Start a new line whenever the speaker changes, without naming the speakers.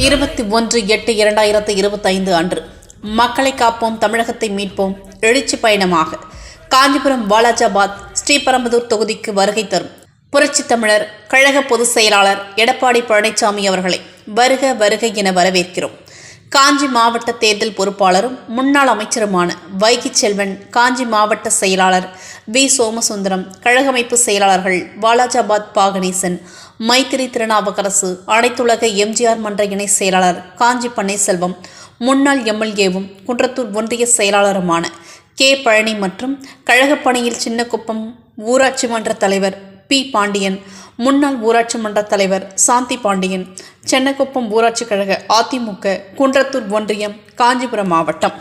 21/8/2025 அன்று மக்களை காப்போம் தமிழகத்தை மீட்போம் எழுச்சி பயணமாக காஞ்சிபுரம் வாலாஜாபாத் ஸ்ரீபெரும்புதூர் தொகுதிக்கு வருகை தரும் புரட்சி தமிழர் கழக பொதுச் செயலாளர் எடப்பாடி பழனிசாமி அவர்களை வருக வருக என வரவேற்கிறோம். காஞ்சி மாவட்ட தேர்தல் பொறுப்பாளரும் முன்னாள் அமைச்சருமான வைகை செல்வன், காஞ்சி மாவட்ட செயலாளர் வி சோமசுந்தரம், கழகமைப்பு செயலாளர்கள் வாலாஜாபாத் பாகணேசன், மைத்திரி திருநாவுக்கரசு, அனைத்துலக எம்ஜிஆர் மன்ற இணை செயலாளர் காஞ்சி பன்னீர்செல்வம், முன்னாள் எம்எல்ஏவும் குன்றத்தூர் ஒன்றிய செயலாளருமான கே பழனி மற்றும் கழகப் பணியில் சின்னக்குப்பம் ஊராட்சி மன்ற தலைவர் பி பாண்டியன், முன்னாள் ஊராட்சி மன்ற தலைவர் சாந்தி பாண்டியன், சென்னக்குப்பம் ஊராட்சி கழக அதிமுக, குன்றத்தூர் ஒன்றியம், காஞ்சிபுரம் மாவட்டம்.